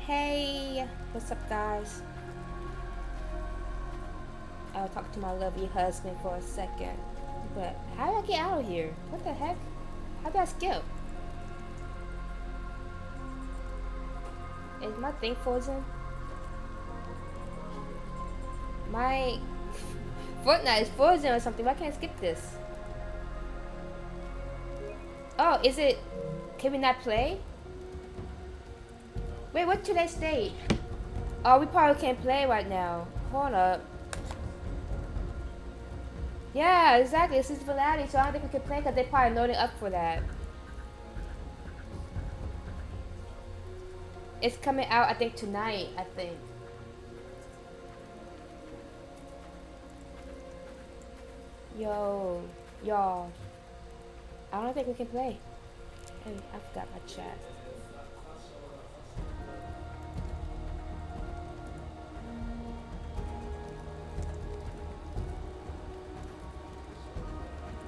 Hey, what's up, guys? I'll talk to my lovely husband for a second. But how do I get out of here? What the heck? How do I skip? Is my thing frozen? My Fortnite is frozen or something. Why can't I skip this? Oh, is it? Can we not play? Wait, what's today's date? Oh, we probably can't play right now. Hold up. Yeah, exactly. This is Valadi, so I don't think we can play because they're probably loading up for that. It's coming out, I think, tonight, I think. Yo, y'all. I don't think we can play. Hey, I forgot my chat.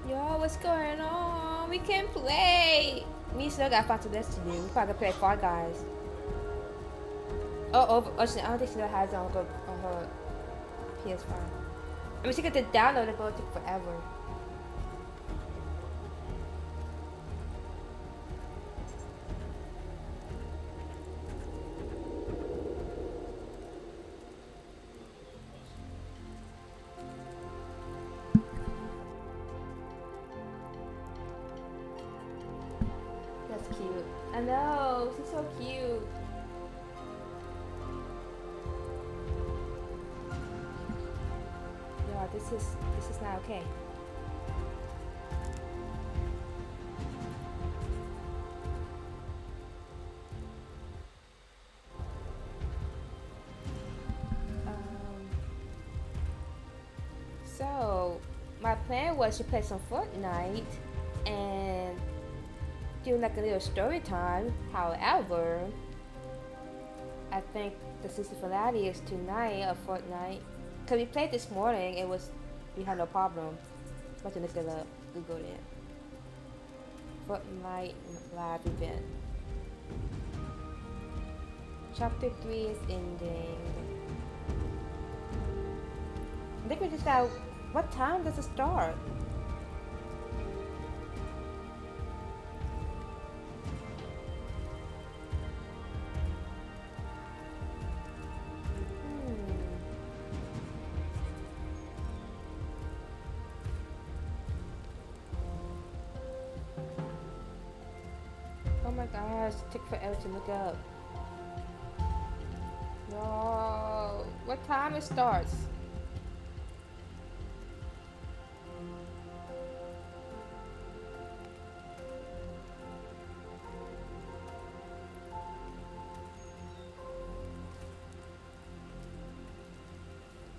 Yo, what's going on? We can play. Me still got Final Destiny to do. We probably can play Fall Guys. Oh, I don't think she still has it on her PS5. I mean, she got to download it, but it'll take forever. That's cute. I know, she's so cute. Yo, this is not okay. So my plan was to play some Fortnite and do like a little story time. However, I think the season finale is tonight of Fortnite. Cause we played this morning, we had no problem. I'm about to look it up. Google it. Fortnite live event. Chapter 3 is ending. I think we just got. What time does it start? Oh my gosh, it took forever to look up. No, what time it starts?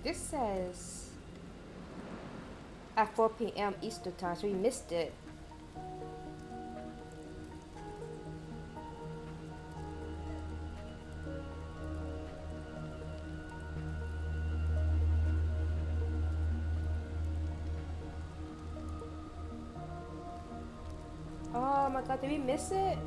This says at 4 p.m. Eastern time, so we missed it. Oh my god, did we miss it?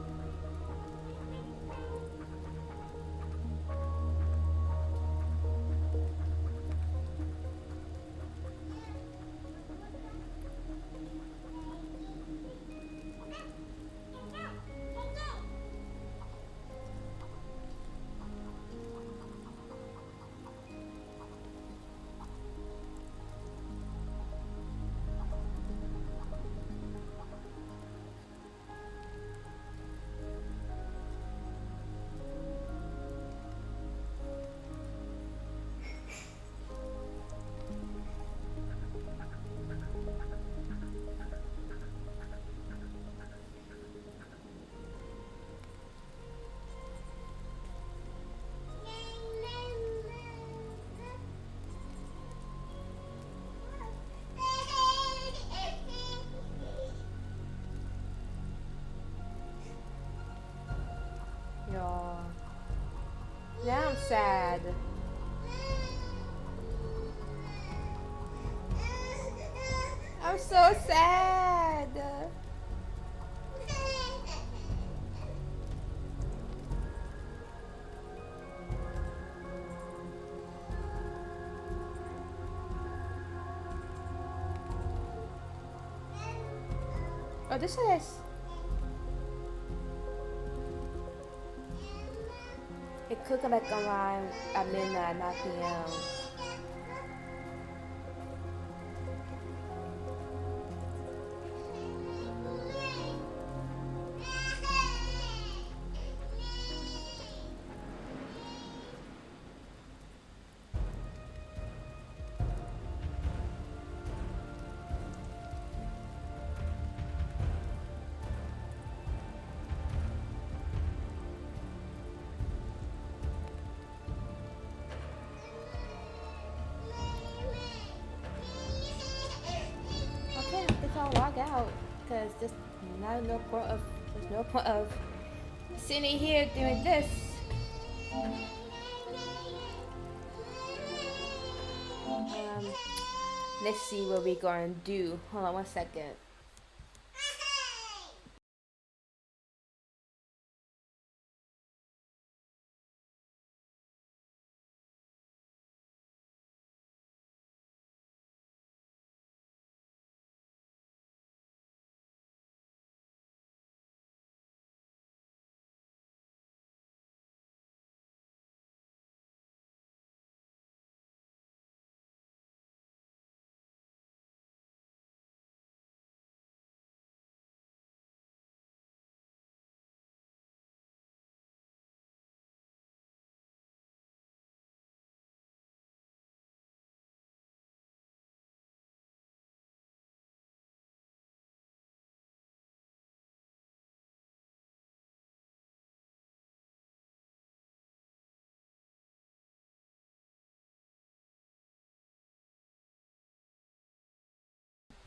Yo. Now I'm sad. I'm so sad. Oh, this says it could come back online at midnight, 9 p.m. Okay, I think I'll log out because there's no point of sitting here doing this. Um, let's see what we're gonna do. Hold on 1 second.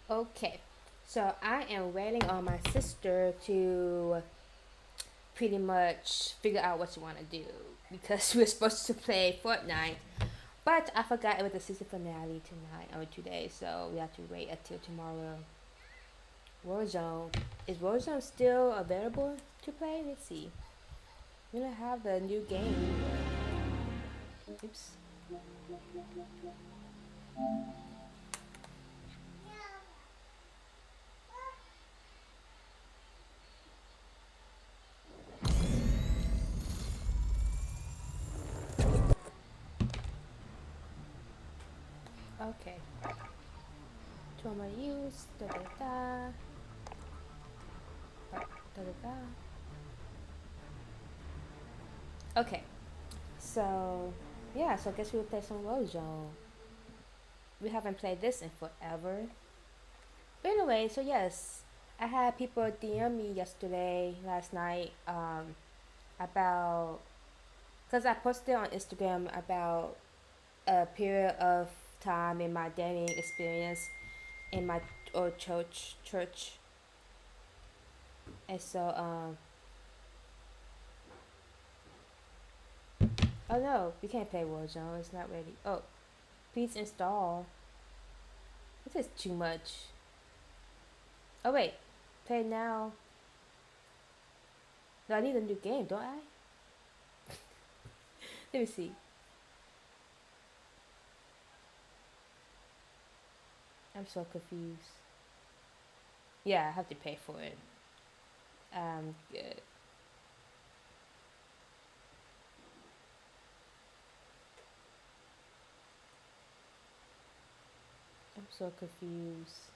Okay, so I am waiting on my sister to pretty much figure out what she want to do because we're supposed to play Fortnite, but I forgot it was the season finale tonight or today, so we have to wait until tomorrow. Warzone, is Warzone still available to play? Let's see. We don't have the new game. Oops. Okay. Trauma use. Da da da. Da da da. Okay. So yeah. So I guess we'll play some Warzone. We haven't played this in forever. But anyway, so yes, I had people DM me yesterday, last night, about because I posted on Instagram about a period of time in my dating experience in my or church, and so oh no, we can't play Warzone. It's not ready. Oh, please install. This is too much. Oh wait, play now. No, I need a new game, don't I? Let me see. I'm so confused. Yeah, I have to pay for it. Good. I'm so confused.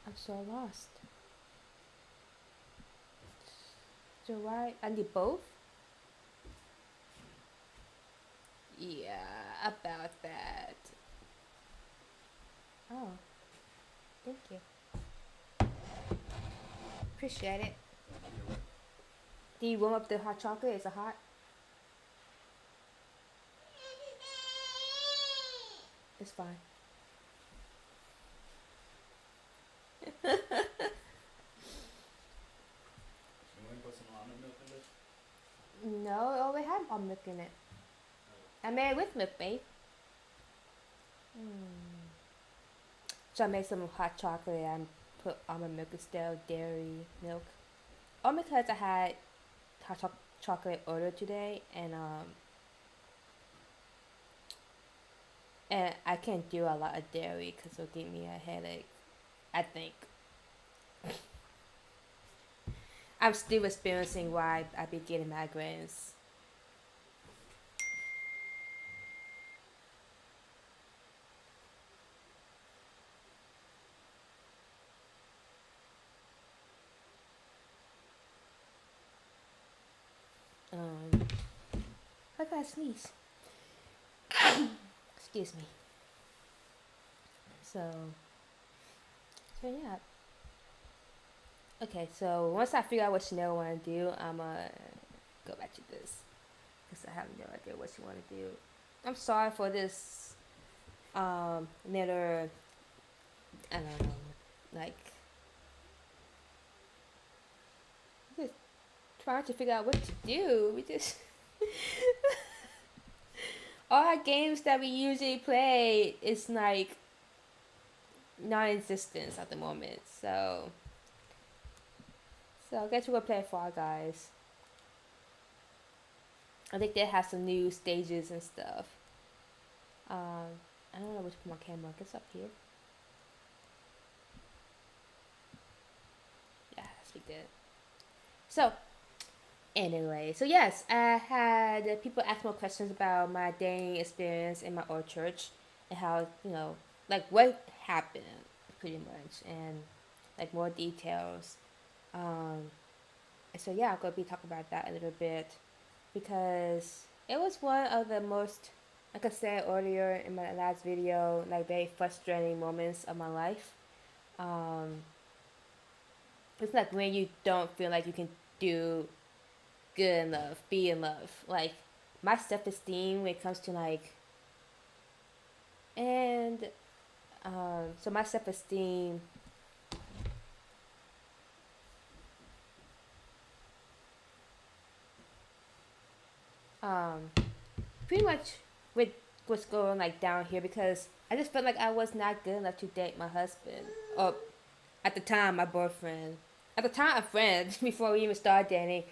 I'm so lost. So why? I need both? Yeah, about that. Oh, thank you. Appreciate it. Do you warm up the hot chocolate? Is it hot? It's fine. No, it only had almond milk in it. I made it with milk, babe. So I made some hot chocolate and put almond milk instead of dairy milk. All because I had hot chocolate ordered today, and And I can't do a lot of dairy because it'll give me a headache. I think I'm still experiencing why I be getting migraines. Um, how can I sneeze? Excuse me. So, so yeah. Okay, so once I figure out what Chanel want to do, I'm gonna go back to this because I have no idea what she want to do. I'm sorry for this little, I don't know, like just trying to figure out what to do. We just all our games that we usually play is like non-existence at the moment. So I guess we're gonna play Fall Guys. I think they have some new stages and stuff. I don't know which my camera gets up here. Yeah, that's pretty good. So anyway, so yes, I had people ask more questions about my dating experience in my old church and how, like what happened pretty much and like more details. And so yeah, I'm gonna be talking about that a little bit because it was one of the most, like I said earlier in my last video, like very frustrating moments of my life. Um, it's like when you don't feel like you can do good enough, be enough. Like my self esteem when it comes to like, and so my self esteem, um, pretty much with what's going like down here because I just felt like I was not good enough to date my husband or at the time my boyfriend. At the time, a friend before we even started dating,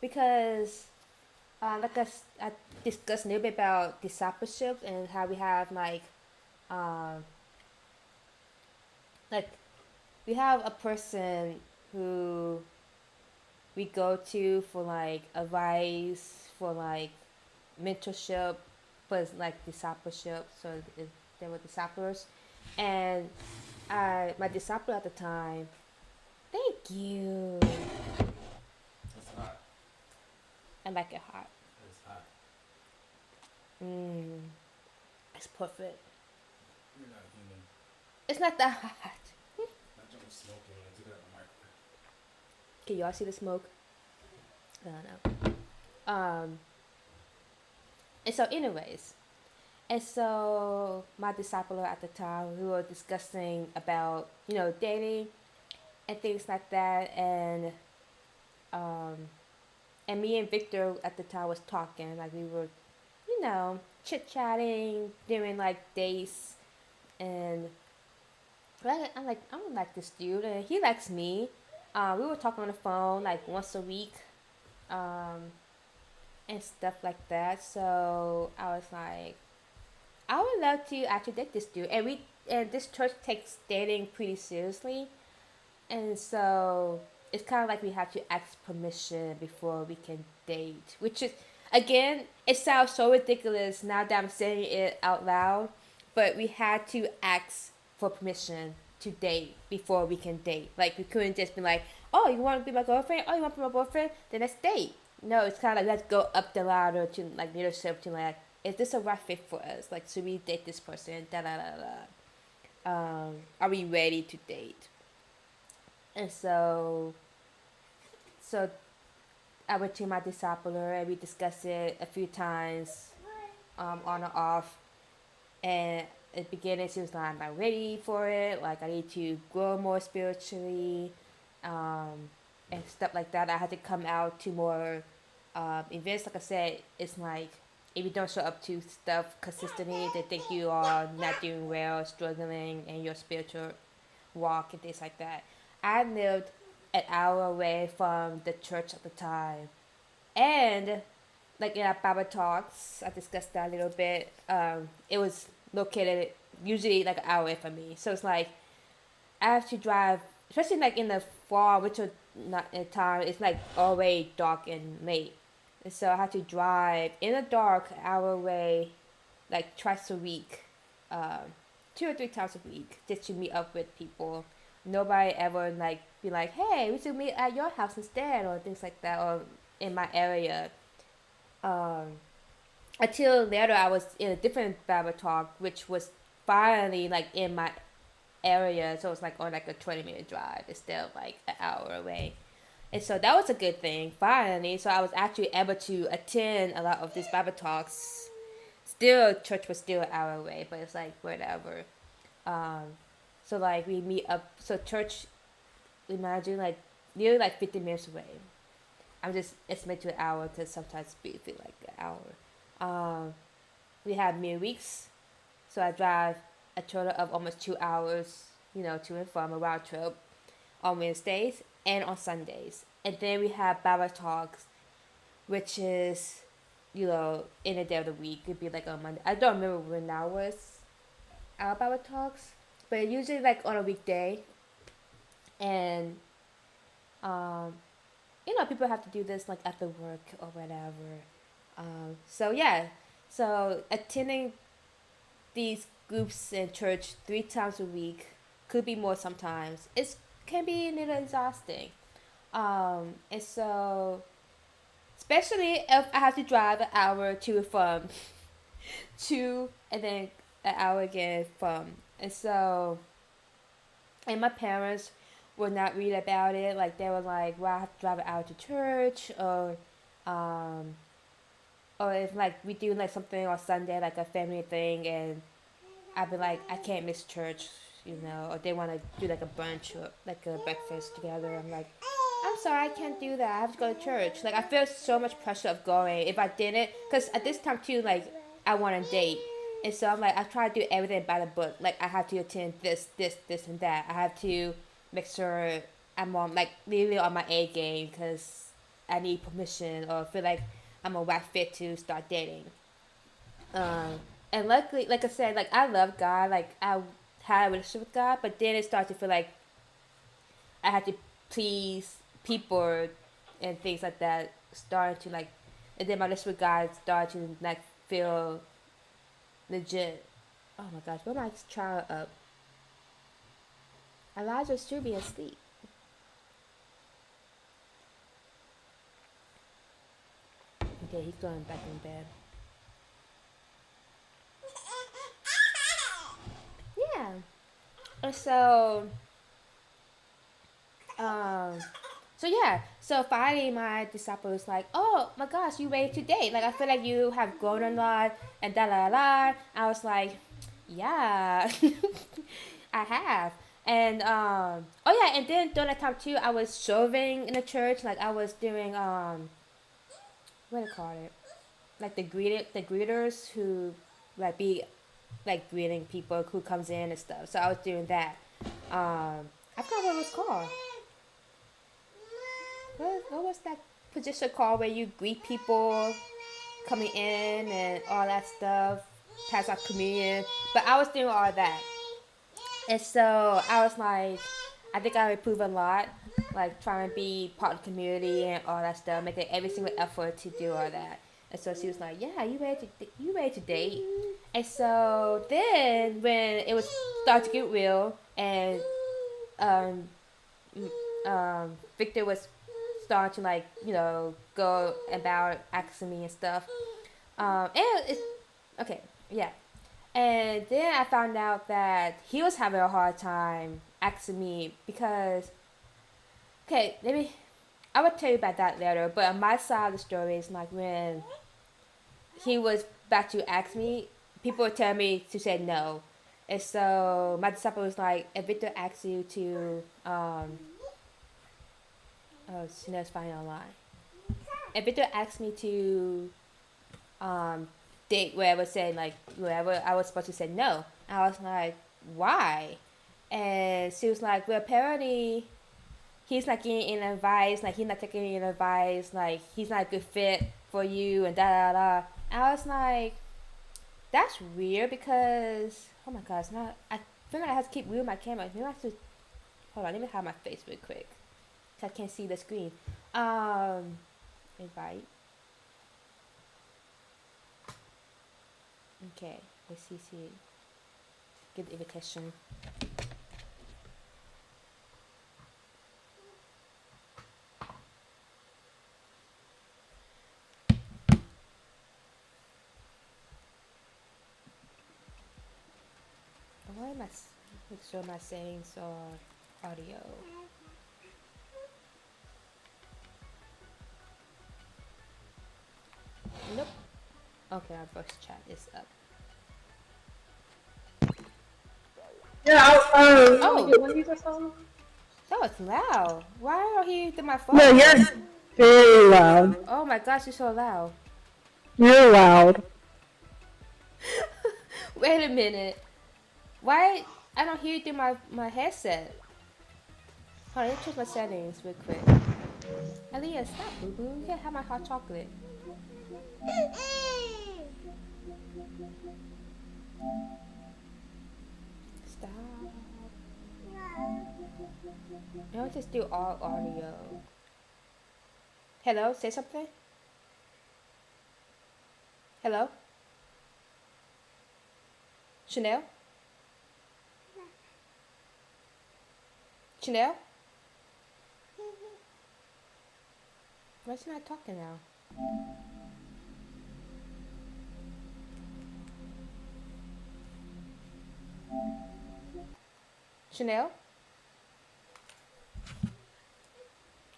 because I discussed a little bit about discipleship and how we have um, like we have a person who we go to for like advice, for like mentorship, but it's like discipleship. So they were disciples, and my disciple at the time. Thank you. It's hot. I like it hot. It's hot. Mmm, it's perfect. You're not human. It's not that hot. That joint was smoking when I took it out of the microwave. Can y'all see the smoke? I don't know. And so, anyways, and so my disciple at the time, we were discussing about dating and things like that, um, and me and Victor at the time was talking like we were, chit chatting, doing like dates, and I'm like this dude, and he likes me. We were talking on the phone like once a week, um, and stuff like that. So I was like, I would love to actually date this dude, and this church takes dating pretty seriously, and so it's kind of like we have to ask permission before we can date, which is again, it sounds so ridiculous now that I'm saying it out loud, but we had to ask for permission to date before we can date. Like we couldn't just be like, oh, you want to be my girlfriend? Oh, you want to be my boyfriend? Then let's date. No, it's kind of like let's go up the ladder to like leadership to like, is this a right fit for us? Like, should we date this person? Da da da da. Are we ready to date? And so I went to my discipler and we discussed it a few times, on and off. And at the beginning, she was like, I'm not ready for it. Like, I need to grow more spiritually, and stuff like that. I had to come out to more events. Like I said, it's like if you don't show up to stuff consistently, they think you are not doing well, struggling in your spiritual walk and things like that. I lived an hour away from the church at the time, and like in our Bible talks, I discussed that a little bit. It was located usually like an hour away from me. So it's like I have to drive, especially like in the fall, winter not in time. It's like already dark and late, and so I have to drive in the dark an hour away, like twice a week, um, 2 or 3 times a week, just to meet up with people. Nobody ever like be like, hey, we should meet at your house instead, or things like that, or in my area. Um, until later, I was in a different Bible talk, which was finally like in my area, so it's like on like a 20-minute drive instead of like an hour away. And so that was a good thing, finally. So I was actually able to attend a lot of these Bible talks. Still, church was still an hour away, but it's like whatever. Um, so like we meet up. So church, imagine like nearly like 50 minutes away. I'm just estimating to an hour because sometimes it feel like an hour. We have midweeks, so I drive a total of almost 2 hours, to and from a round trip on Wednesdays and on Sundays. And then we have Bible talks, which is, in a day of the week. It'd be like on Monday. I don't remember when that was our Bible talks, but usually like on a weekday. And, um, people have to do this like after work or whatever. So yeah, so attending these groups in church 3 times a week, could be more sometimes. It can be a little exhausting. And so, especially if I have to drive an hour to and from, to, and then an hour again from. And so, and my parents were not really about it. Like, they were like, well, I have to drive an hour to church, um, or if like we do like something on Sunday, like a family thing, and I'd be like, I can't miss church, or they want to do like a brunch or like a breakfast together. I'm like, I'm sorry, I can't do that. I have to go to church. Like, I feel so much pressure of going. If I didn't, because at this time too, like, I want a date. And so I'm like, I try to do everything by the book. Like, I have to attend this, and that. I have to make sure I'm on, like, really on my A game because I need permission or feel like I'm a right fit to start dating. Um, and luckily, like I said, like I love God, like I had a relationship with God, but then it started to feel like I had to please people and things like that. Started to like, and then my relationship with God started to like feel legit. Oh my gosh, what my child up? Elijah should be asleep. Okay, he's going back in bed. Yeah. And um, so finally my disciple was like, oh my gosh, you ready to date? Like, I feel like you have grown a lot and da la la. I was like, yeah, I have. And, oh yeah, and then during that time too, I was serving in the church. Like, I was doing, what do you call it? Like the greeters who, like, be, like, greeting people who comes in and stuff. So I was doing that. I forgot what it was called. What was that position called where you greet people coming in and all that stuff, pass out communion? But I was doing all that. And so I was like, I think I improved a lot, like trying to be part of the community and all that stuff, making every single effort to do all that. And so she was like, "Yeah, you ready to date?" And so then when it was starting to get real, and um, Victor was starting to like go about asking me and stuff. And it's okay, yeah. And then I found out that he was having a hard time asking me because, okay, maybe I will tell you about that later. But on my side of the story is like when he was about to ask me, people would tell me to say no. And so my disciple was like, if Victor asks you to, oh, she knows finding online. If Victor asked me to date where I was saying like wherever, I was supposed to say no. And I was like, why? And she was like, well, apparently he's not getting any advice, like he's not taking any advice, like he's not a good fit for you and da da da. And I was like, That's weird because oh my gosh, now I feel like I have to keep moving my camera. Maybe I have to hold on. Let me hide my face real quick. 'Cause I can't see the screen. Invite. Okay, let's see. Give the invitation. Why am I make sure my settings are audio? Nope. Okay, our voice chat is up. Yeah, Oh, get Wendy's or something? that was loud. Why are you through my phone? No, you're very loud. Oh my gosh, you're so loud. You're loud. Wait a minute. Why I don't hear you through my headset? Hold on, let me change my settings real quick. Aaliyah, stop, boo boo. You can't have my hot chocolate. Stop. I'll just do all audio. Hello, say something. Hello? Chanel? Chanel? Why is she not talking now? Chanel?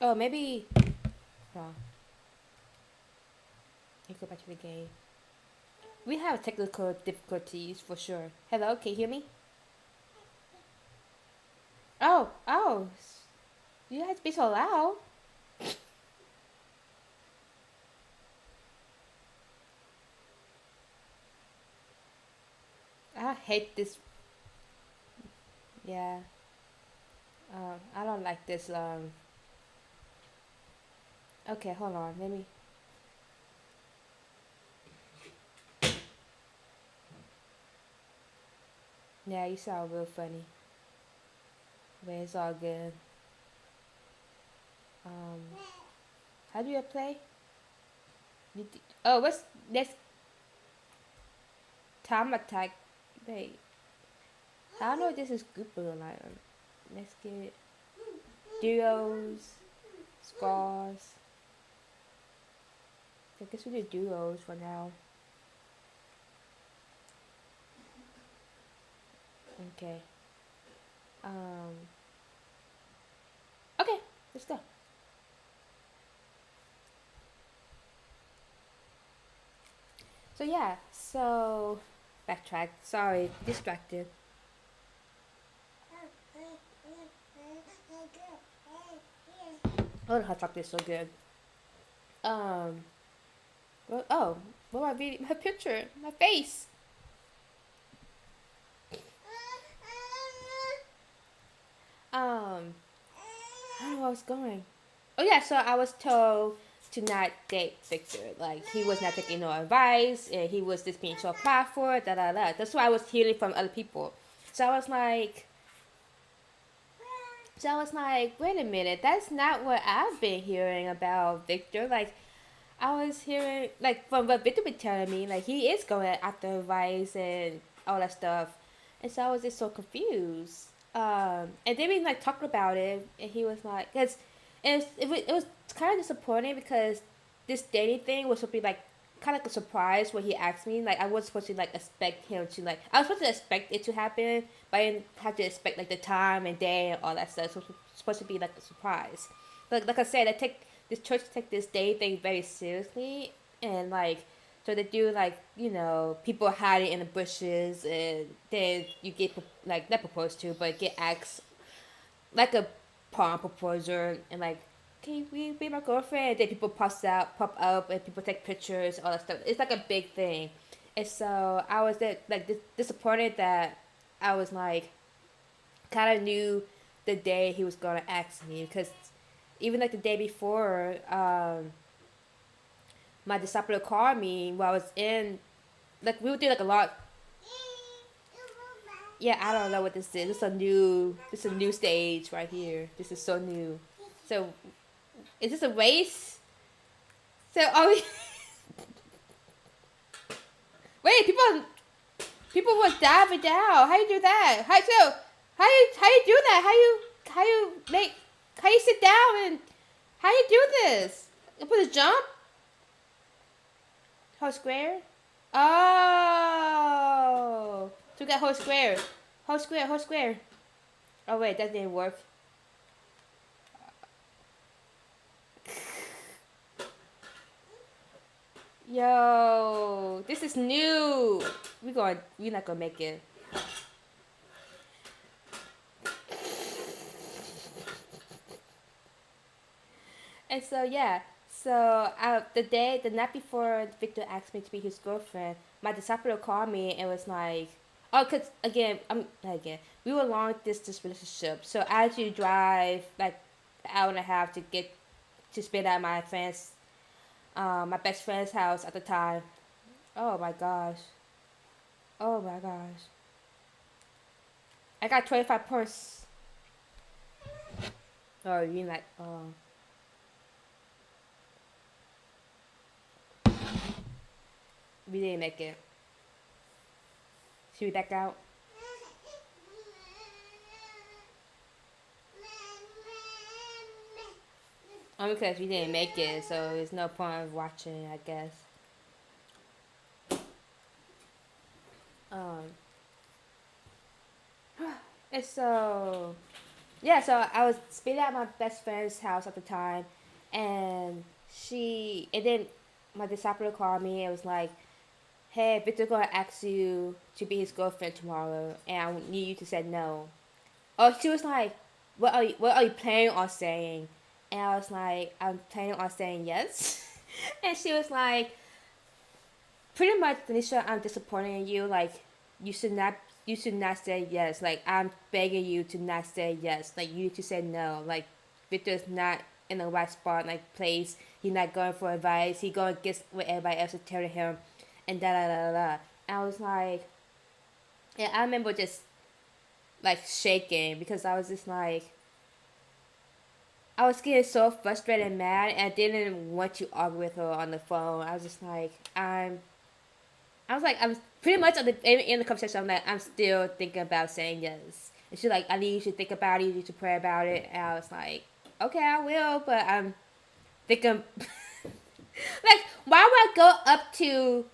Oh, maybe. Wrong. Let me go back to the game. We have technical difficulties for sure. Hello, can you hear me? Oh. You have to be so loud. I hate this. Yeah. I don't like this. Okay, hold on. Let me. Yeah, you sound real funny. But it's all good. How do you play? Oh, what's next? Time attack. Wait. I don't know if this is group or not. Let's get duos, squads. I guess we do duos for now. Okay. Okay, let's go. So yeah, backtrack. Sorry, distracted. Oh, the hot chocolate is so good. Well, oh, what my video? My picture, my face. I don't know where I was going. Oh yeah, so I was told to not date Victor. Like he was not taking no advice, and he was just being so proud. Da da da. That's what I was hearing from other people. So I was like, wait a minute, that's not what I've been hearing about Victor. Like I was hearing like from what Victor was telling me, like he is going after advice and all that stuff, and so I was just so confused. And then we like talked about it, and he was like, because it was kind of disappointing because this dating thing was supposed to be like kind of like a surprise when he asked me. Like I was supposed to like expect him to like I was supposed to expect it to happen, but I didn't have to expect like the time and day and all that stuff. So it was supposed to be like a surprise. But like I said, I take this church take this day thing very seriously, and like so they do like people hiding in the bushes, and then you get like not proposed to, but get asked like a prom proposer, and like can you be my girlfriend? And then people pop up, and people take pictures, all that stuff. It's like a big thing, and so I was disappointed that I was like kind of knew the day he was gonna ask me because even like the day before, my disciple called me while I was in like we would do like a lot. Yeah, I don't know what this is. This is a new stage right here. This is so new. So, is this a race? So, are we? Wait, people were diving down. How you do that? How you do that? How you sit down and how you do this? You put a jump? Whole square? Oh, so we got whole square. Whole square, whole square. Oh wait, that didn't work. Yo, this is new. We're not gonna make it. And so yeah, so the night before Victor asked me to be his girlfriend, my disciple called me and was like, oh, cause again, we were long distance relationship. So I had to drive like an hour and a half to get to spend at my best friend's house at the time. Oh my gosh. Oh my gosh. I got 25 points. Oh, you mean like, oh. We didn't make it. Should we back out? Only because we didn't make it, so there's no point of watching, I guess. Um, and so, yeah, so I was spending at my best friend's house at the time, and then my disciple called me and was like, hey, Victor gonna ask you to be his girlfriend tomorrow, and I need you to say no. Oh, she was like, what are you planning on saying? And I was like, I'm planning on saying yes. And she was like, pretty much, Tanisha, I'm disappointing you. Like, you should not say yes. Like, I'm begging you to not say yes. Like, you need to say no. Like, Victor's not in the right spot, like place. He's not going for advice. He going against what everybody else is telling him, and da da da da. And I was like, yeah, I remember just like shaking because I was just like, I was getting so frustrated and mad, and I didn't want to argue with her on the phone. I was just like, I'm pretty much in the conversation. I'm like, I'm still thinking about saying yes. And she's like, I need you to think about it. You need to pray about it. And I was like, okay, I will, but I'm thinking, like, why would I go up to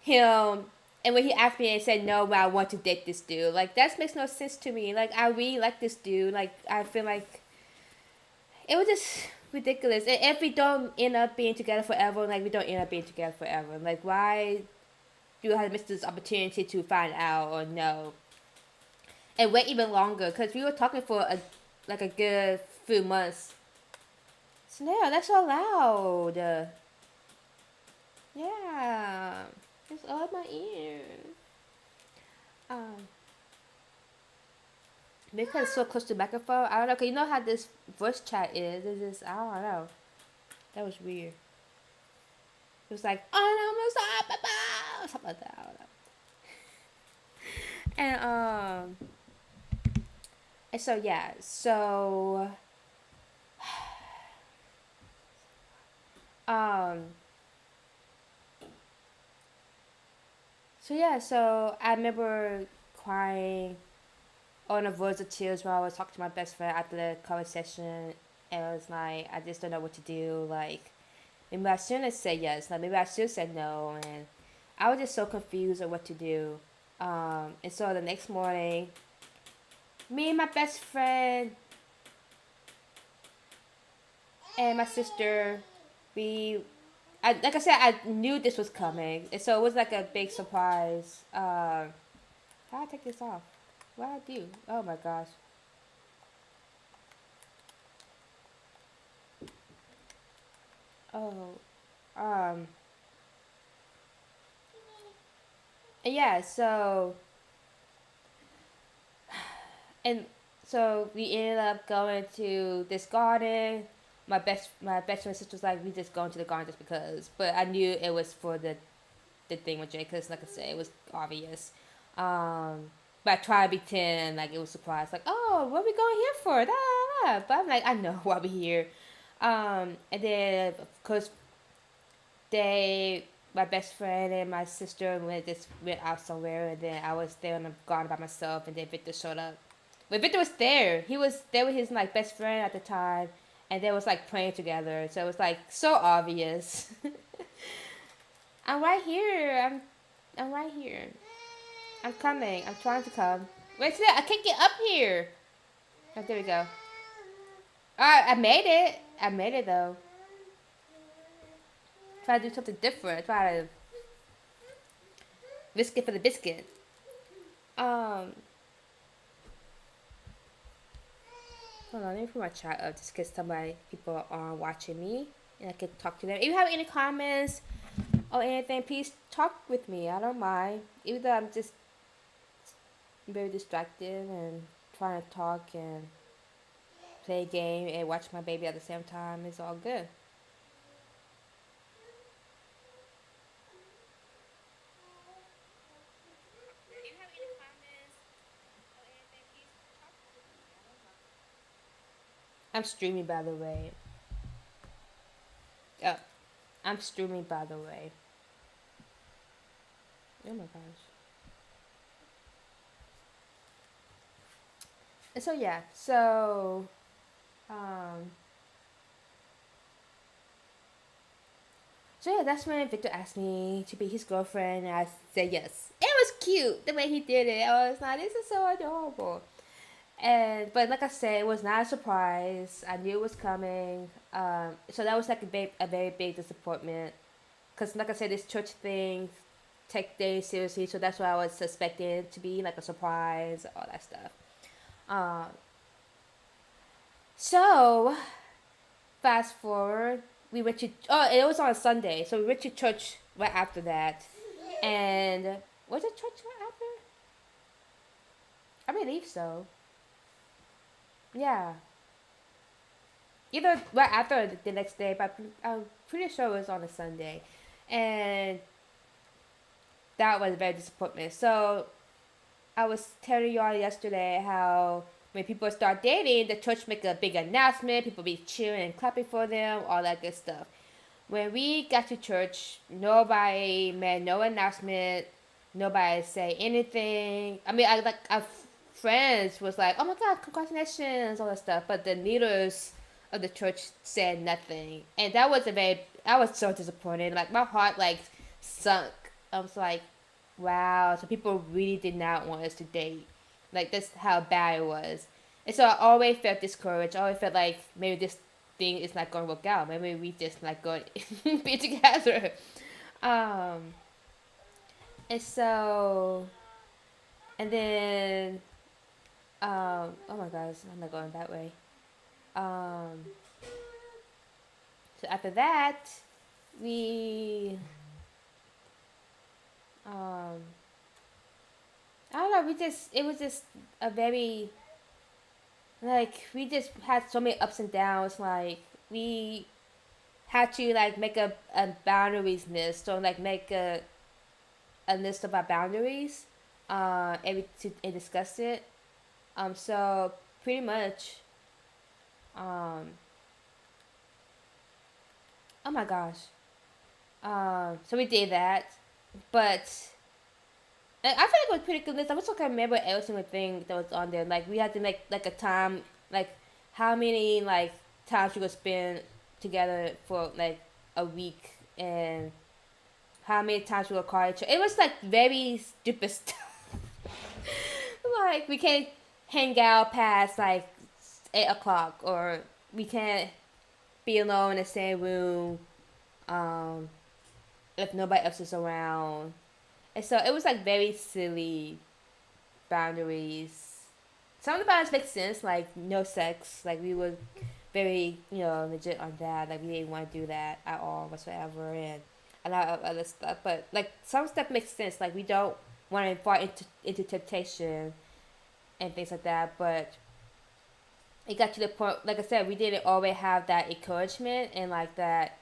him and when he asked me and said no, but I want to date this dude? Like, that makes no sense to me. Like, I really like this dude. Like, I feel like it was just ridiculous. And if we don't end up being together forever, like, we don't end up being together forever. Like, why do you have to miss this opportunity to find out or know? And wait even longer, because we were talking for a good few months. So, yeah, that's so loud. Yeah. It's all in my ear. Um, because it's so close to the microphone, I don't know, because you know how this voice chat is. It's just, I don't know. That was weird. It was like, oh no, something like that. I don't know. And so yeah, um, so I remember crying on the verge of tears while I was talking to my best friend after the conversation, and I was like, I just don't know what to do. Like, maybe I shouldn't have said yes. Like, maybe I should have said no, and I was just so confused on what to do. And so the next morning, me and my best friend and my sister, like I said, I knew this was coming, and so it was like a big surprise. How do I take this off? What do I do? Oh my gosh. Oh, um, and yeah, and so we ended up going to this garden. My best friend's sister was like, we just going to the garden just because, but I knew it was for the the thing with Jay because, like I said, it was obvious. But I tried to pretend like it was surprised, like, oh, what are we going here for? Da, da, da. But I'm like, I know why we're here. And then of course my best friend and my sister went out somewhere, and then I was there and I'm gone by myself, and then Victor showed up. But Victor was there. He was there with his like best friend at the time, and they was like praying together. So it was like so obvious. I'm right here. I'm right here. I'm coming. I'm trying to come. Wait, see, I can't get up here. Oh, there we go. Alright, I made it. I made it though. Try to do something different. Try to risk it for the biscuit. Hold on, let me put my chat up just because people are watching me and I can talk to them. If you have any comments or anything, please talk with me. I don't mind. Even though I'm just very distracted and trying to talk and play a game and watch my baby at the same time, it's all good. I'm streaming, by the way. Oh, I'm streaming, by the way. Oh my gosh. And so yeah, so yeah, that's when Victor asked me to be his girlfriend, and I said yes. It was cute the way he did it. I was like, this is so adorable. But like I said, it was not a surprise. I knew it was coming. So that was like a very big disappointment. Cause like I said, this church thing take things seriously, so that's why I was suspecting it to be like a surprise, all that stuff. So fast forward, we went to it was on a Sunday, so we went to church right after that, and was it church right after? I believe so. Yeah, either right after or the next day, but I'm pretty sure it was on a Sunday, and that was a very disappointment. So I was telling y'all yesterday how when people start dating, the church make a big announcement, people be cheering and clapping for them, all that good stuff. When we got to church, nobody made no announcement, nobody say anything. I mean, our friends was like, "Oh my God, congratulations!" all that stuff, but the leaders of the church said nothing, and I was so disappointed. Like my heart like sunk. I was like, wow, so people really did not want us to date. Like that's how bad it was. And so I always felt discouraged. I always felt like maybe this thing is not going to work out. Maybe we just not going to be together. And so, and then, oh my gosh, I'm not going that way. So after that, we, I don't know, it was just a very, like, we just had so many ups and downs, like, we had to, like, make a boundaries list, so, like, make a list of our boundaries, and discuss it, so, pretty much, oh my gosh, so we did that, but I feel like it was a pretty good list. I wish I could remember every single thing that was on there. Like we had to make like a time, like how many like times we could spend together for like a week, and how many times we would call each other. It was like very stupid stuff. Like we can't hang out past like 8 o'clock, or we can't be alone in the same room, if nobody else is around. And so it was like very silly boundaries. Some of the boundaries make sense, like no sex. Like we were very, legit on that. Like we didn't want to do that at all whatsoever, and a lot of other stuff. But like some stuff makes sense. Like we don't want to fall into temptation and things like that. But it got to the point, like I said, we didn't always have that encouragement and like that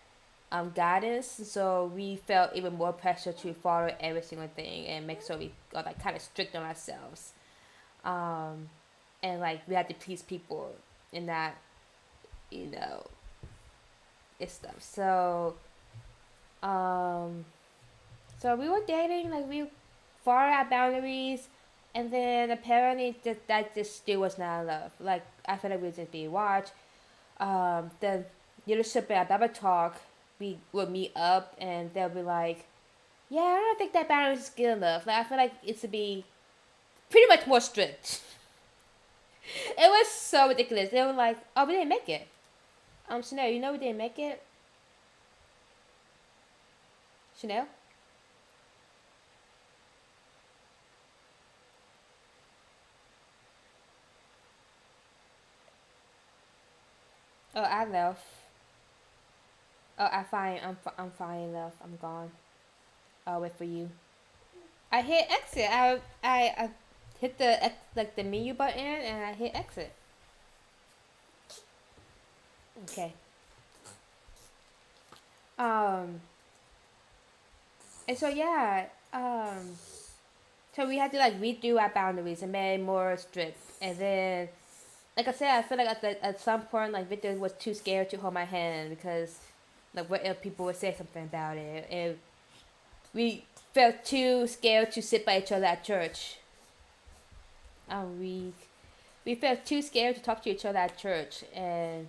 guidance. So we felt even more pressure to follow every single thing and make sure we got like kind of strict on ourselves. Um, and like we had to please people in that, you know, it's stuff. Um, so we were dating, like we followed our boundaries, and then apparently that just still was not enough. Like I feel like we were just being watched. The leadership at Baba Talk, we would meet up and they'll be like, "Yeah, I don't think that boundary is good enough. Like I feel like it should be pretty much more strict." It was so ridiculous. They were like, "Oh, we didn't make it." Chanel, you know we didn't make it. Chanel. Oh, I left. Oh, I'm fine, left. I'm gone. I'll wait for you. I hit exit. I hit the like the menu button and I hit exit. Okay. Um. And so yeah. So we had to like redo our boundaries and make it more strict. And then, like I said, I feel like at some point like Victor was too scared to hold my hand because like what if people would say something about it, and we felt too scared to sit by each other at church. Um, we we felt too scared to talk to each other at church, and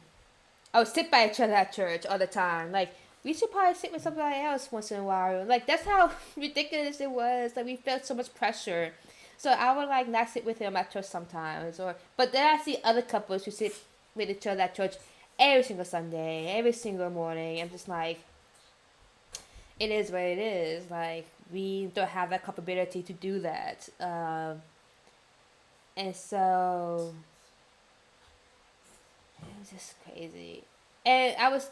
I would sit by each other at church all the time. Like we should probably sit with somebody else once in a while. Like that's how ridiculous it was. Like we felt so much pressure. So I would like not sit with him at church sometimes, or but then I see other couples who sit with each other at church every single Sunday, every single morning. I'm just like, it is what it is. Like we don't have that capability to do that, and so it was just crazy. And I was,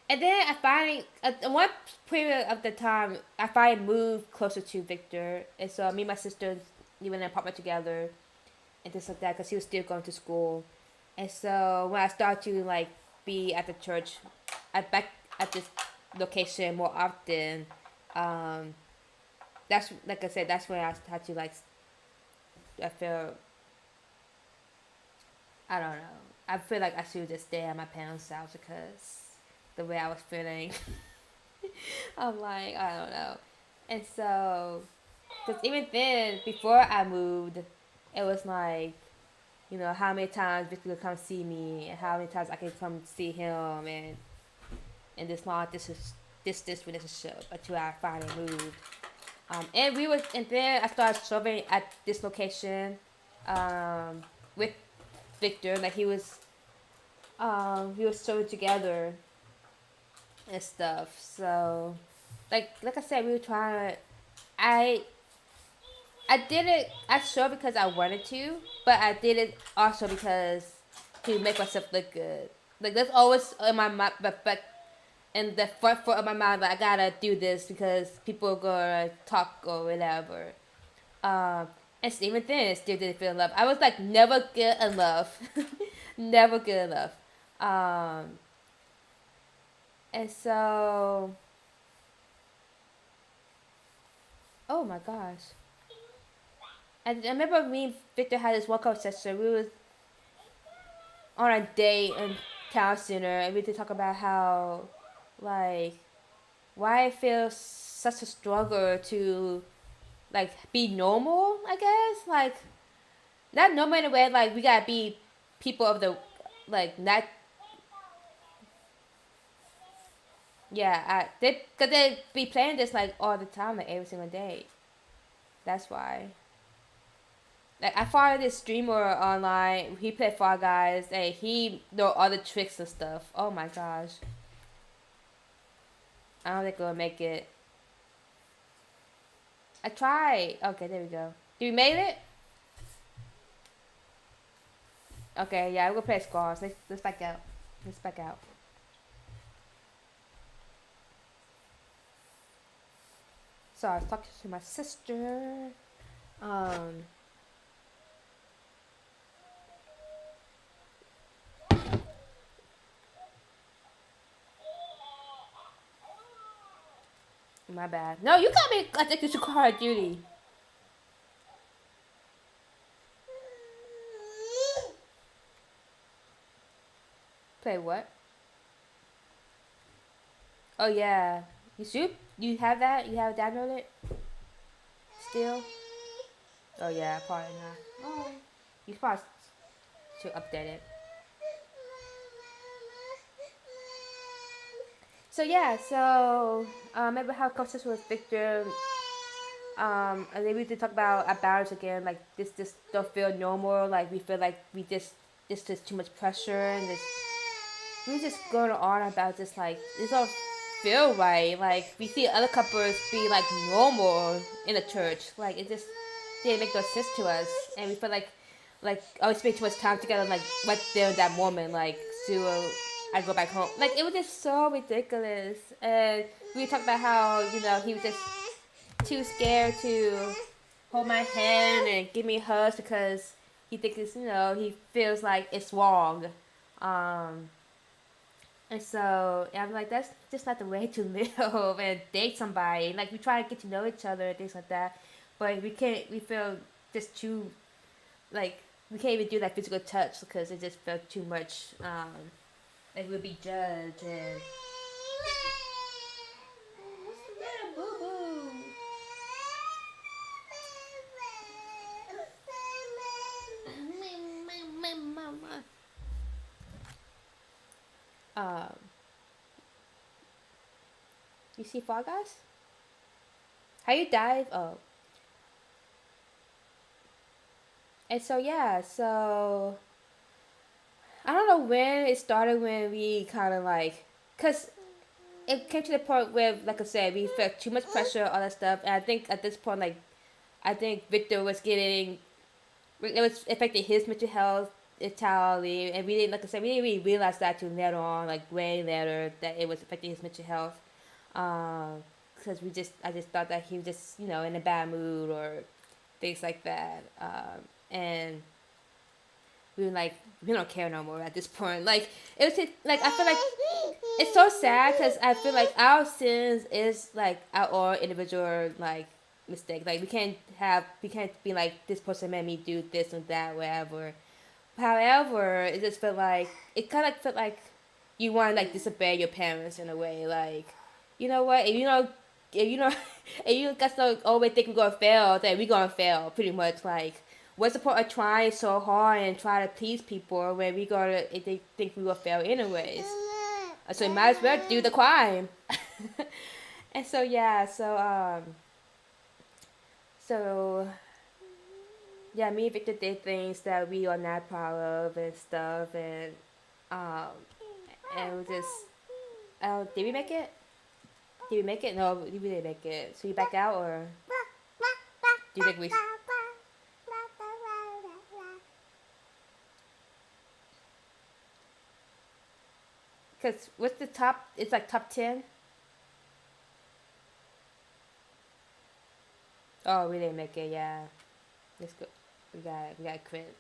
and then I finally, at one period of the time, I finally moved closer to Victor, and so me and my sister living in an apartment together, and things like that, because he was still going to school, and so when I started to like be at the church, back at this location more often, um, that's like I said, that's when I had to like, I feel, I don't know, I feel like I should just stay at my parents' house because the way I was feeling. I'm like, I don't know. And so, because even then, before I moved, it was like, you know, how many times Victor could come see me, and how many times I could come see him, and in this long distance relationship until I finally moved. And then I started serving at this location, with Victor. Like we was serving together and stuff. So, like I said, we were trying. I I did it. I sure because I wanted to, but I did it also because to make myself look good. Like that's always in my mind, but in the front of my mind, like I gotta do this because people are gonna talk or whatever. Um, and even then, it still didn't feel enough. I was like never good enough, never good enough. Um, and so, oh my gosh. I remember me and Victor had this workout session. We was on a date in town center, and we did talk about how, like, why it feels such a struggle to, like, be normal, I guess. Like, not normal in a way, like, we gotta be people of the, like, not, yeah, cause they be playing this, like, all the time, like, every single day. That's why. Like I follow this streamer online. He played Fall Guys and he know all the tricks and stuff. Oh my gosh. I don't think we'll make it. I tried. Okay, there we go. Do we made it? Okay, yeah, we'll play squads. Let's back out. Let's back out. So I was talking to my sister. Um My bad. No, you got me addicted to Call of Duty. Play what? Oh yeah. You should. You have that? You have it downloaded? Still? Oh yeah, probably not. Oh. You probably should update it. So yeah, so remember how close with Victor? And then we did talk about our balance again. Like this don't feel normal. Like we feel like this just too much pressure, and this we just going on about this like this don't feel right. Like we see other couples be like normal in the church. Like it just didn't make no sense to us, and we feel like oh, we spend too much time together. Like right there in that moment, like so. I go back home. Like it was just so ridiculous, and we talked about how he was just too scared to hold my hand and give me hugs because he thinks he feels like it's wrong. Um, and so I'm like, that's just not the way to live and date somebody. Like we try to get to know each other and things like that, but we can't. We feel just too like we can't even do that physical touch because it just felt too much. Like we'll be judged and. What's the matter, boo boo? Um, you see Fall Guys? How you dive? Oh. And so yeah, so I don't know when it started when we kind of like, cause it came to the point where, like I said, we felt too much pressure, all that stuff, and I think at this point, like, I think Victor was getting, it was affecting his mental health entirely, and we didn't, like I said, we didn't really realize that till later on, like way later, that it was affecting his mental health, because I just thought that he was just, in a bad mood or things like that, and we were like, we don't care no more at this point. Like it was like I feel like it's so sad because I feel like our sins is like our individual like mistake. Like we can't be like this person made me do this and that whatever. However, it just felt like it kind of felt like you want to like disobey your parents in a way. Like you know what? If you know if you guys don't always think we're gonna fail, then we're gonna fail pretty much. Like what's the point of trying so hard and try to please people when we gonna if they think we will fail anyways? So you might as well do the crime. And so yeah, so yeah, me and Victor did things that we are not proud of and stuff, um, and it was just, did we make it? Did we make it? No, we didn't make it. So you back out or do you think we? Cause what's the top? It's like top 10. Oh, we didn't make it. Yeah, let's go. We got quit.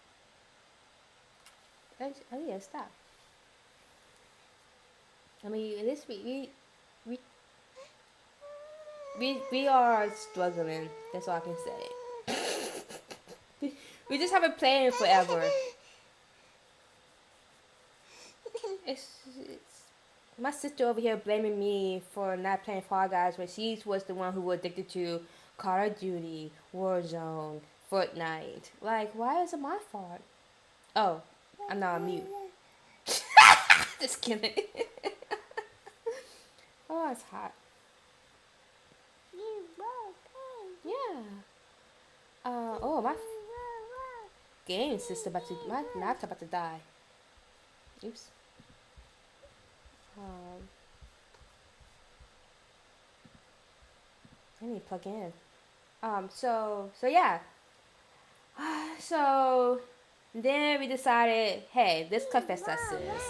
Oh yeah, stop. I mean, at least we we are struggling. That's all I can say. We just haven't played it forever. It's my sister over here blaming me for not playing Fall Guys when she was the one who was addicted to Call of Duty, Warzone, Fortnite. Like, why is it my fault? Oh, I'm not on mute. Just kidding. Oh, it's hot. Yeah. Oh, my game system my laptop about to die. Oops. I need to plug in. So yeah. So then we decided, hey, let's confess our sins.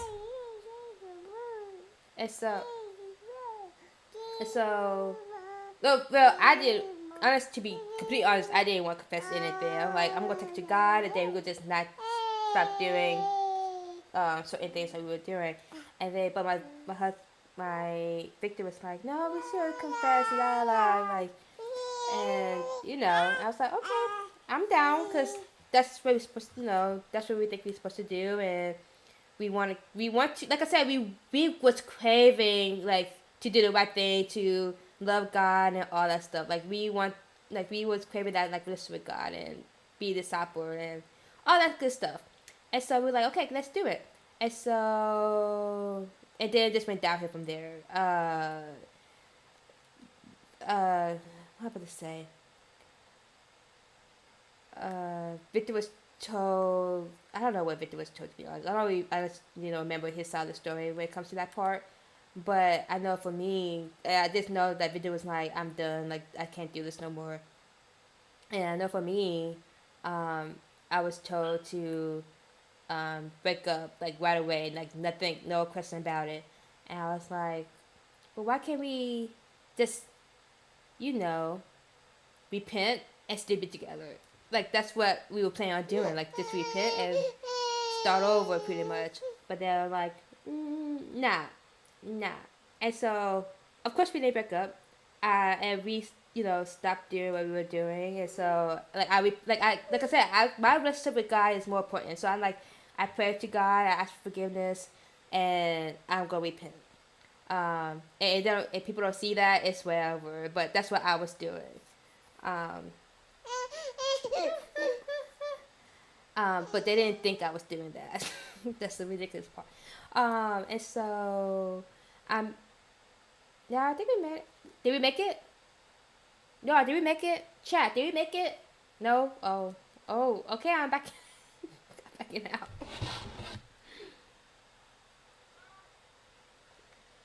And so, well, I did. To be completely honest, I didn't want to confess anything. I'm like, I'm gonna take it to God, and then we're gonna just not stop doing certain things that we were doing. And then, but my husband, my Victor was like, no, we should confess, la la, like, and I was like, okay, I'm down, cause that's what we're supposed to, that's what we think we're supposed to do, and we want to, like I said, we was craving like to do the right thing, to love God and all that stuff. Like we was craving that like relationship with God and be a disciple and all that good stuff. And so we're like, okay, let's do it. And so and then it just went downhill from there. What am I to say? Victor was told. I don't know what Victor was told, to be honest. I don't really, I just remember his side of the story when it comes to that part. But I know for me, I just know that Victor was like, I'm done. Like I can't do this no more. And I know for me, I was told to break up like right away, like nothing, no question about it. And I was like, but why can't we just, you know, repent and still be together? Like that's what we were planning on doing. Like just repent and start over, pretty much. But they were like, nah, nah. And so, of course, we didn't break up. And we, stopped doing what we were doing. And so, like I said, my relationship with God is more important. So I pray to God, I ask for forgiveness, and I'm gonna repent. And people don't see that, it's whatever. But that's what I was doing. Um, but they didn't think I was doing that. That's the ridiculous part. And so, um, yeah, I think we made it. Did we make it? No, did we make it? Chat, did we make it? No? Oh, okay, I'm back. I'm backing out.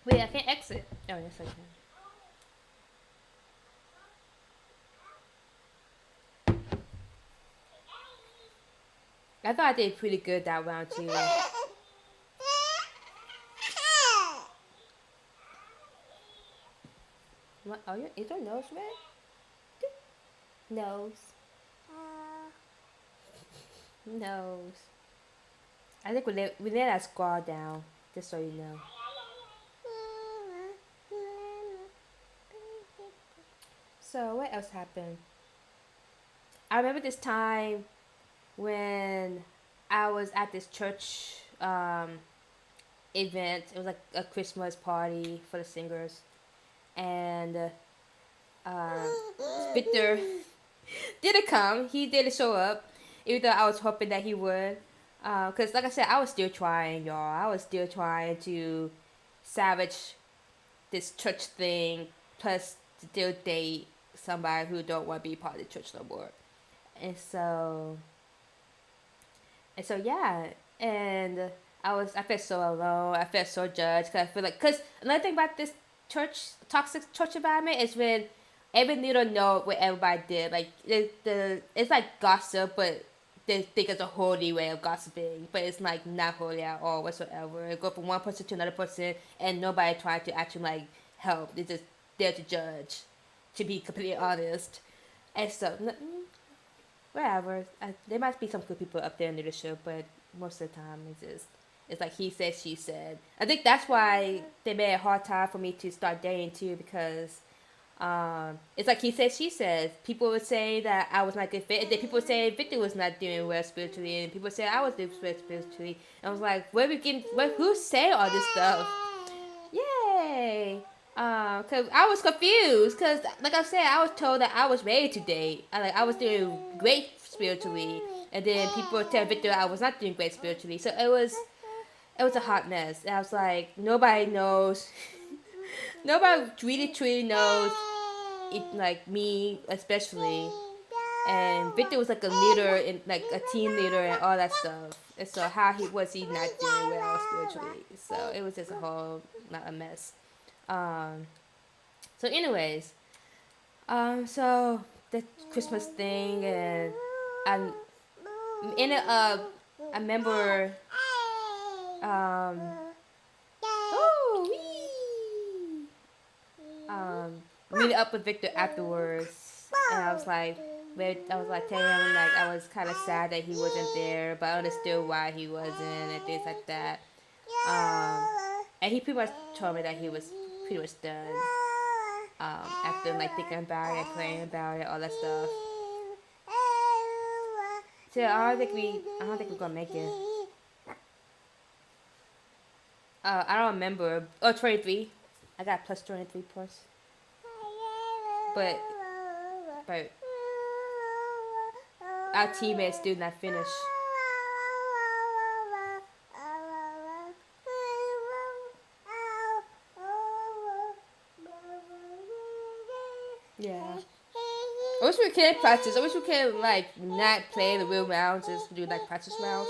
Wait, I can't exit. Oh, yes, I can. I thought I did pretty good that round, too. What? Oh, is your nose red? Nose. Nose. I think we let that scar down, just so you know. So, what else happened? I remember this time when I was at this church event. It was like a Christmas party for the singers. And Victor didn't come. He didn't show up, even though I was hoping that he would. Because, like I said, I was still trying, y'all. I was still trying to salvage this church thing, plus still date somebody who don't want to be part of the church no more. And so yeah, and I felt so alone. I felt so judged because I feel like, because another thing about this toxic church environment is when every little note what everybody did, like it's like gossip, but they think it's a holy way of gossiping, but it's like not holy at all whatsoever. It go from one person to another person, and nobody tried to actually like help. They just there to judge, to be completely honest. And so whatever. There might be some good people up there in leadership, but most of the time it's like he said, she said. I think that's why they made it a hard time for me to start dating too, because it's like he said, she said. People would say that I was not a good fit, and then people would say Victor was not doing well spiritually, and people say I was doing well spiritually. And I was like, who's saying all this stuff? Yay! Cause I was confused. Cause like I said, I was told that I was ready to date. I was doing great spiritually, and then people tell Victor I was not doing great spiritually. So it was a hot mess. And I was like, nobody knows. Nobody really truly knows it, like me especially. And Victor was like a leader and like a team leader and all that stuff. And so how he not doing well spiritually? So it was just a whole not a mess. So anyways, so the Christmas thing, and I in it I remember oh wee, meeting up with Victor afterwards, and I was like telling him like I was kind of sad that he wasn't there, but I understood why he wasn't and things like that. And he pretty much told me that he was pretty much done. After like thinking about it, praying about it, all that stuff. So I don't think we're gonna make it. I don't remember. Oh, 23. I got plus 23 points. But our teammates did not finish. Yeah. I wish we could practice. I wish we could like not play the real rounds, just do like practice rounds.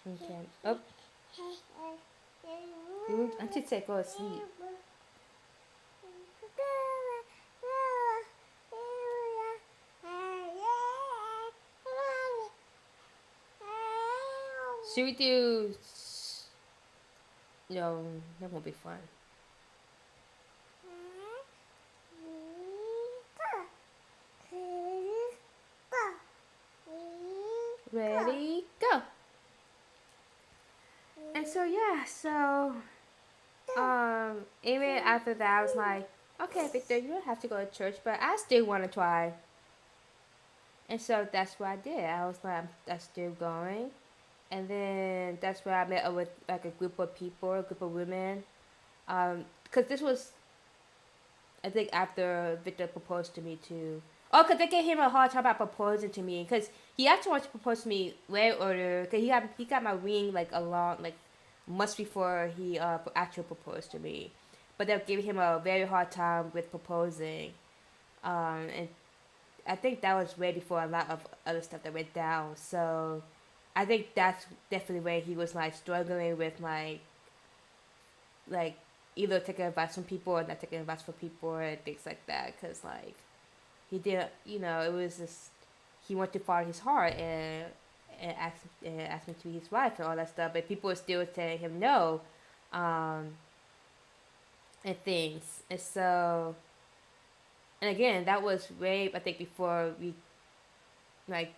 Okay. Oh. I should say go to sleep. Should we do? No, that won't be fun. Ready, go. And so yeah, so even after that, I was like, okay, Victor, you don't have to go to church, but I still want to try. And so that's what I did. I was like, I'm still going. And then that's where I met up with like a group of people, a group of women. Because this was, I think, after Victor proposed to me too. Oh, because they gave him a hard time about proposing to me. Because he actually wanted to propose to me way earlier. Because he got my ring like a long, like months before he actually proposed to me. But they gave him a very hard time with proposing. And I think that was way before a lot of other stuff that went down. So I think that's definitely where he was like struggling with like either taking advice from people or not taking advice from people and things like that. Cause like he didn't, it was just he wanted to follow his heart and ask me to be his wife and all that stuff. But people were still telling him no, and things. And so, and again, that was way I think before we like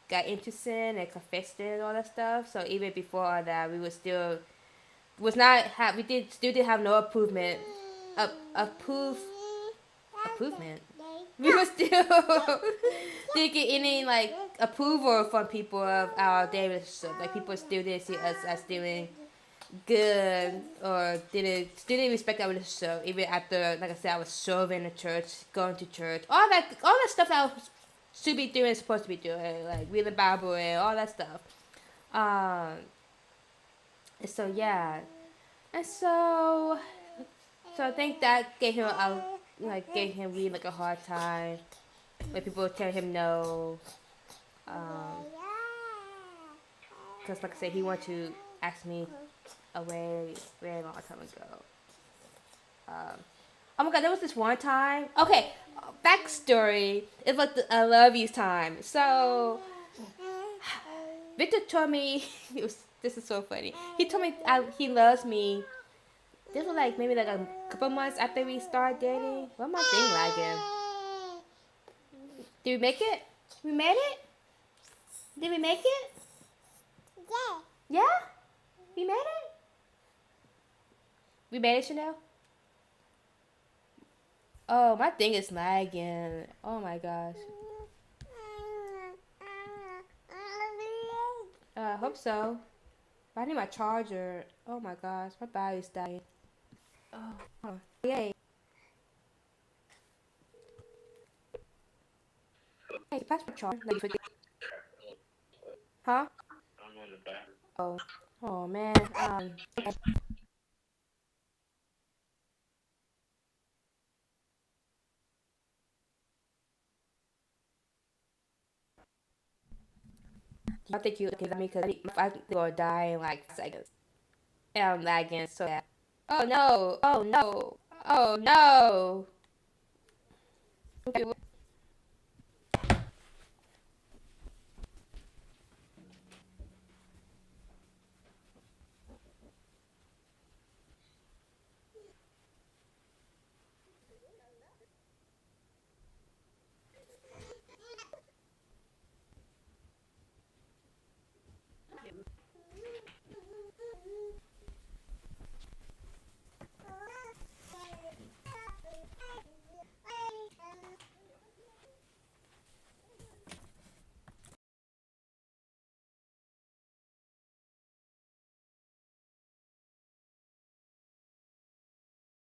got into sin and confessed it and all that stuff. So even before all that, we was still was not have we did still didn't have no improvement, improvement. We were still didn't get any like approval from people of our dating relationship. Like people still didn't see us as doing good or still didn't respect our relationship even after, like I said, I was serving the church, going to church, all that stuff that I was should be doing, supposed to be doing, like reading the Bible and all that stuff. And so yeah, and so I think that gave him gave him really like a hard time when people would tell him no, because like I said, he wanted to ask me a very very long time ago. Oh my god, there was this one time. Okay, backstory. It's like the I love you time. So Victor told me this is so funny. He told me he loves me. This was like maybe like a couple months after we started dating. What my thing lagging? Did we make it? We made it? Did we make it? Yeah. Yeah? We made it? We made it, Chanel? Oh, my thing is lagging. Oh my gosh. I hope so. But I need my charger. Oh my gosh, my battery's dying. Oh, yay. Hey, pass my charger. Huh? Oh. Oh man. I think you look at me because I think they'll die in like seconds. And I'm lagging so bad. Oh no! Oh no! Oh no! Okay,